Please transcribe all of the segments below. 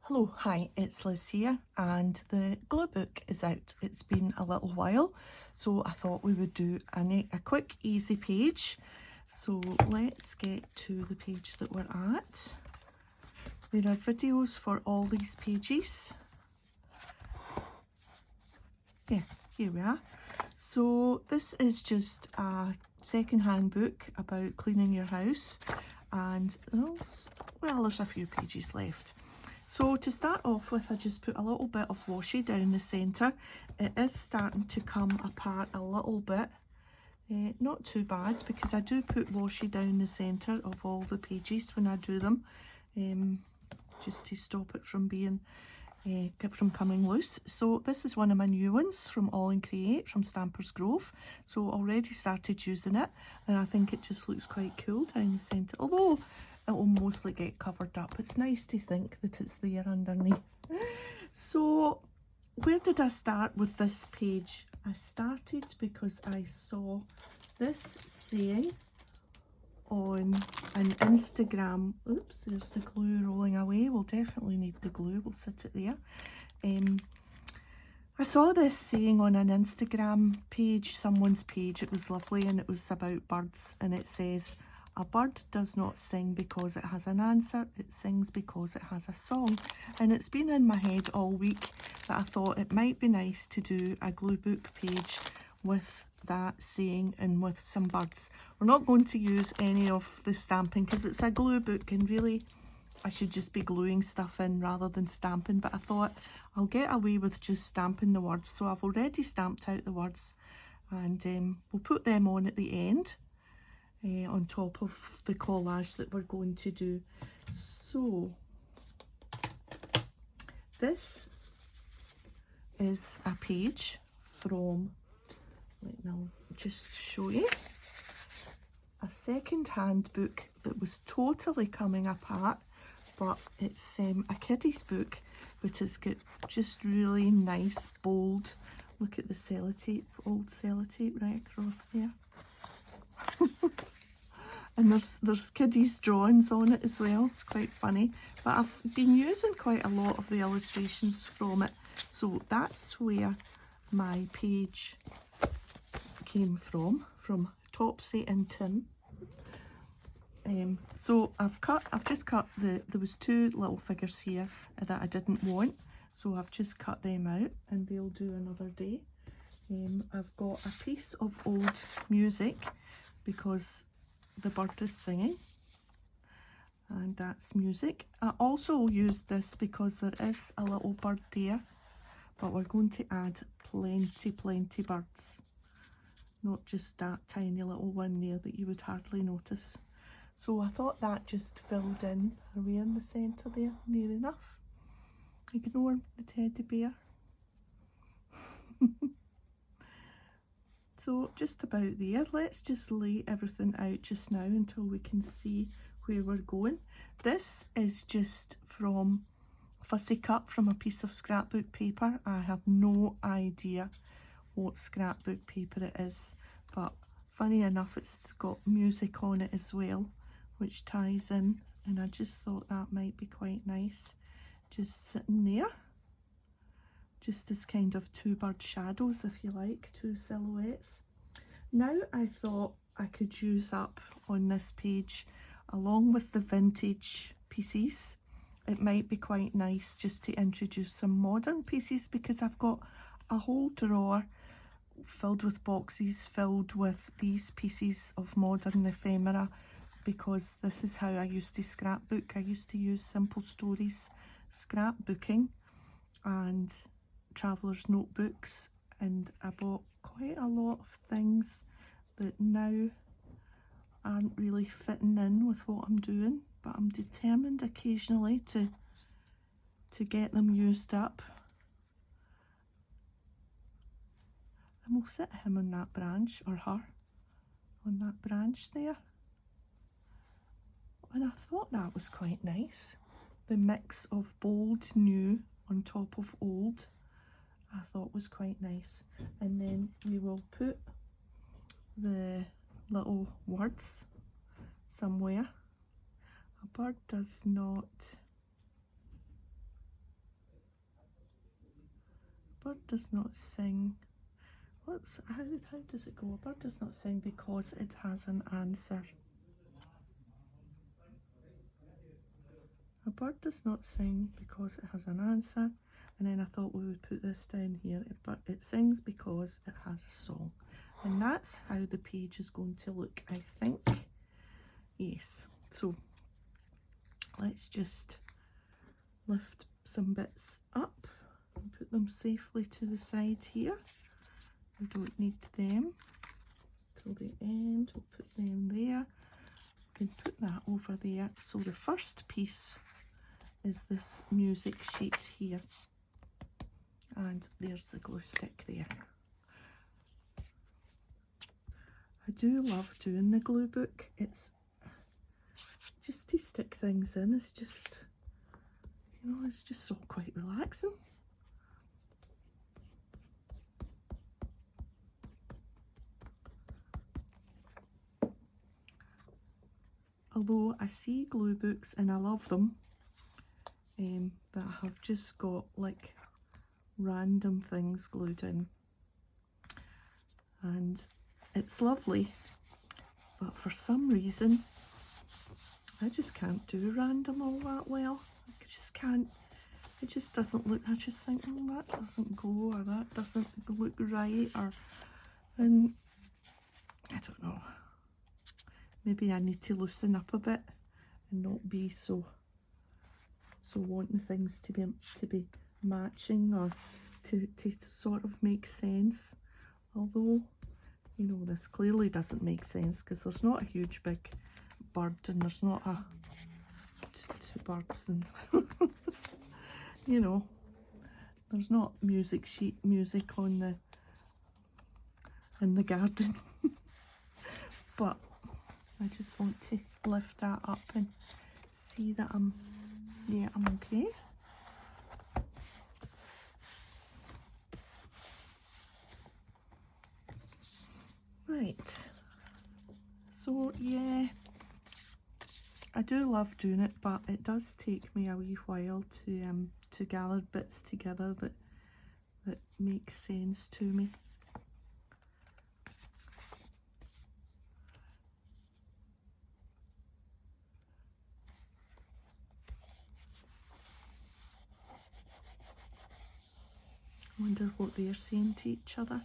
Hello, hi, it's Liz here, and the glue book is out. It's been a little while, so I thought we would do a quick, easy page. So let's get to the page that we're at. There are videos for all these pages. Yeah, here we are. So this is just a second-hand book about cleaning your house, and well, there's a few pages left. So to start off with, I just put a little bit of washi down the centre. It is starting to come apart a little bit. Not too bad, because I do put washi down the centre of all the pages when I do them, just to stop it from being from coming loose. So this is one of my new ones from All in Create from Stampers Grove. So already started using it, and I think it just looks quite cool down the centre, although it will mostly get covered up. It's nice to think that it's there underneath. So where did I start with this page? I started because I saw this saying on an Instagram. Oops, there's the glue rolling away. We'll definitely need the glue. We'll sit it there. I saw this saying on an Instagram page, someone's page. It was lovely, and it was about birds, and it says, "A bird does not sing because it has an answer, it sings because it has a song." And it's been in my head all week that I thought it might be nice to do a glue book page with that saying and with some birds. We're not going to use any of the stamping because it's a glue book, and really I should just be gluing stuff in rather than stamping, but I thought I'll get away with just stamping the words. So I've already stamped out the words, and we'll put them on at the end. On top of the collage that we're going to do. So this is a page from, I'll just show you, a second-hand book that was totally coming apart, but it's a kiddie's book, but it's got just really nice, bold, look at the sellotape, old sellotape right across there. And there's kiddies' drawings on it as well. It's quite funny. But I've been using quite a lot of the illustrations from it. So that's where my page came from Topsy and Tim. So I've just cut there was two little figures here that I didn't want. So I've just cut them out, and they'll do another day. I've got a piece of old music because the bird is singing, and that's music. I also used this because there is a little bird there, but we're going to add plenty birds, not just that tiny little one there that you would hardly notice. So I thought that just filled in. Are we in the centre there? Near enough. Ignore the teddy bear. So just about there. Let's just lay everything out just now until we can see where we're going. This is just from Fussy Cut from a piece of scrapbook paper. I have no idea what scrapbook paper it is, but funny enough it's got music on it as well, which ties in, and I just thought that might be quite nice, just sitting there. Just as kind of two bird shadows, if you like, two silhouettes. Now I thought I could use up on this page, along with the vintage pieces, it might be quite nice just to introduce some modern pieces, because I've got a whole drawer filled with boxes filled with these pieces of modern ephemera, because this is how I used to scrapbook. I used to use Simple Stories scrapbooking and traveller's notebooks, and I bought quite a lot of things that now aren't really fitting in with what I'm doing, but I'm determined occasionally to get them used up. And we'll sit him on that branch, or her on that branch there. And I thought that was quite nice, the mix of bold new on top of old. I thought was quite nice. And then we will put the little words somewhere. A bird does not bird does not sing. How does it go? A bird does not sing because it has an answer. A bird does not sing because it has an answer. And then I thought we would put this down here. But it sings because it has a song. And that's how the page is going to look, I think. Yes. So let's just lift some bits up and put them safely to the side here. We don't need them till the end. We'll put them there. We can put that over there. So the first piece is this music sheet here. And there's the glue stick there. I do love doing the glue book. It's just to stick things in. It's just, you know, it's just so quite relaxing. Although I see glue books and I love them, that have just got like random things glued in, and it's lovely, but for some reason I just can't do random all that well. I just can't. It just doesn't look. I just think, that doesn't go, or that doesn't look right, and I don't know. Maybe I need to loosen up a bit and not be so wanting things to be matching, or to sort of make sense. Although, you know, this clearly doesn't make sense because there's not a huge big bird and there's not two birds, and you know, there's not music on in the garden. But I just want to lift that up and see that I'm okay. Right, so yeah, I do love doing it, but it does take me a wee while to gather bits together that make sense to me. I wonder what they're saying to each other.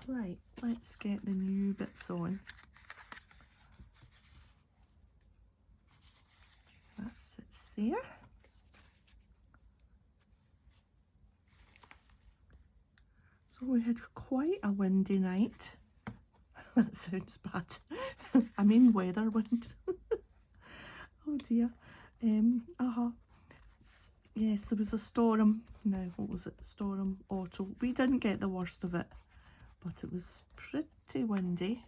Right, let's get the new bits on. That sits there. So we had quite a windy night. That sounds bad. I mean weather wind. Oh dear. Yes, there was a storm. Now, what was it? Storm Otto. We didn't get the worst of it, but it was pretty windy.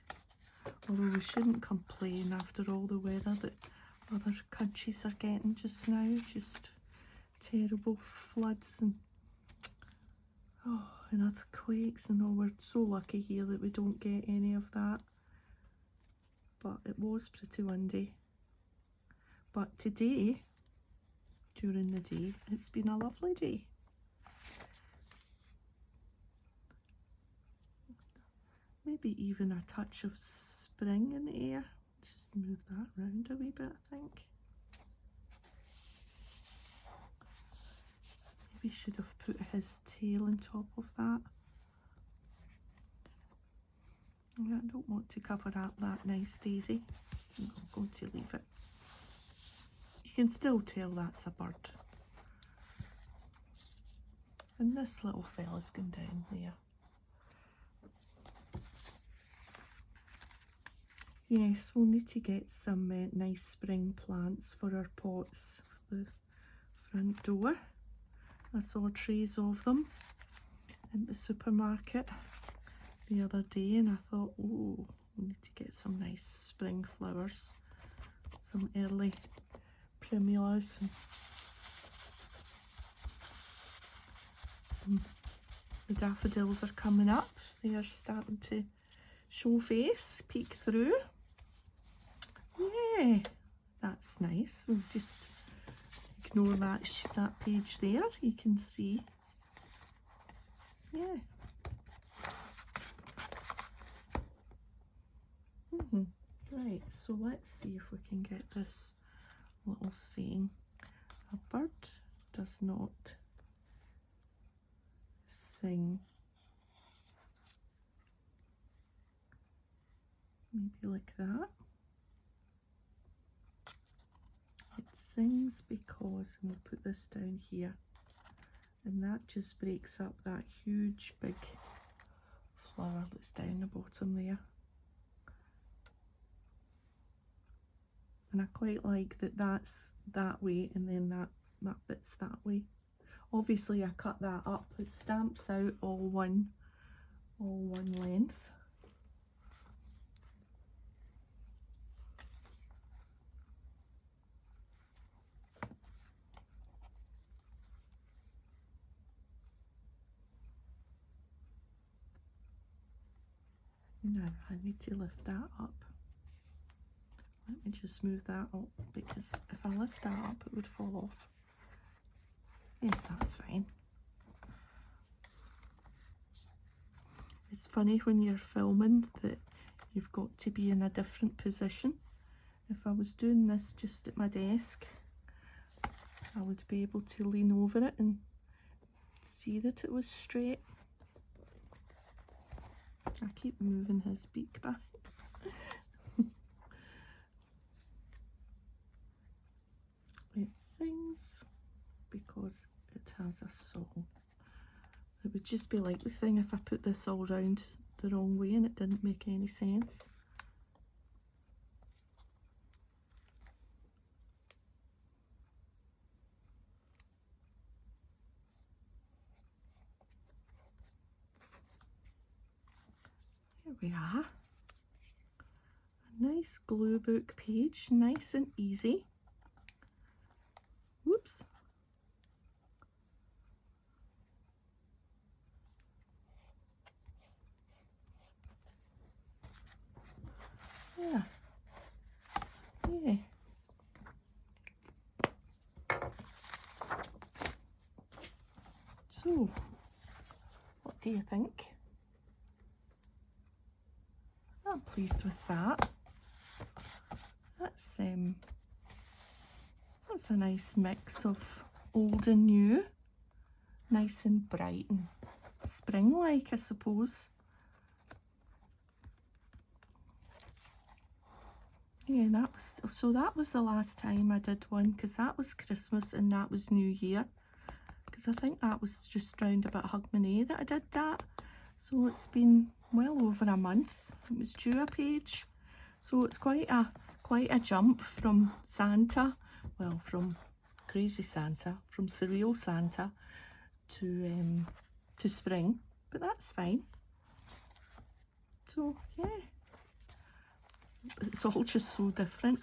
Although we shouldn't complain after all the weather that other countries are getting just now. Just terrible floods and earthquakes and all. We're so lucky here that we don't get any of that. But it was pretty windy. But today, during the day, it's been a lovely day. Maybe even a touch of spring in the air. Just move that round a wee bit, I think. Maybe should have put his tail on top of that. I don't want to cover up that nice daisy. I'm going to leave it. You can still tell that's a bird. And this little fella's gone down there. Yes, we'll need to get some nice spring plants for our pots for the front door. I saw trays of them in the supermarket the other day, and I thought, oh, we need to get some nice spring flowers, some early primulas, and the daffodils are coming up. They are starting to show face, peek through. Yeah, that's nice. We'll just ignore that page there. You can see. Yeah. Right, so let's see if we can get this little saying. A bird does not sing. Maybe like that. It sings because, and we'll put this down here, and that just breaks up that huge big flower that's down the bottom there. And I quite like that that's that way and then that bit's that way. Obviously I cut that up, it stamps out all one length. Now I need to lift that up. Let me just move that up, because if I lift that up it would fall off. Yes, that's fine. It's funny when you're filming that you've got to be in a different position. If I was doing this just at my desk, I would be able to lean over it and see that it was straight. I keep moving his beak back. It sings because it has a song. It would just be like the thing if I put this all round the wrong way and it didn't make any sense. There we are. A nice glue book page, nice and easy. Whoops. Yeah. Yeah. So, what do you think? I'm pleased with that. That's a nice mix of old and new. Nice and bright and spring-like, I suppose. Yeah, that was the last time I did one, because that was Christmas and that was New Year. Because I think that was just round about Hogmanay that I did that. So it's been well over a month. It was due a page. So it's quite a jump from Santa, well, from Crazy Santa, from Surreal Santa to spring, but that's fine. So yeah, it's all just so different.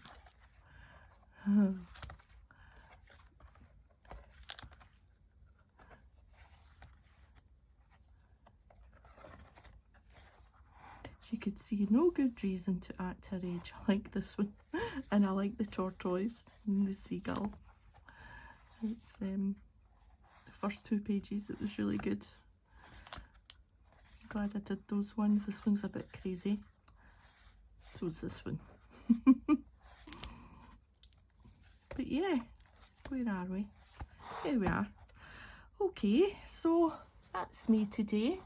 She could see no good reason to act her age. I like this one, and I like the tortoise and the seagull. It's the first two pages, it was really good. Glad I did those ones. This one's a bit crazy. So is this one. But yeah, where are we? Here we are. Okay, so that's me today.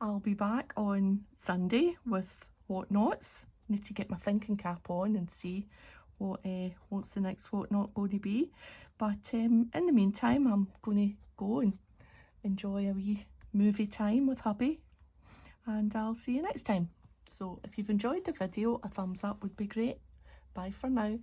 I'll be back on Sunday with whatnots. Need to get my thinking cap on and see what's the next whatnot going to be. But in the meantime, I'm going to go and enjoy a wee movie time with hubby, and I'll see you next time. So if you've enjoyed the video, a thumbs up would be great. Bye for now.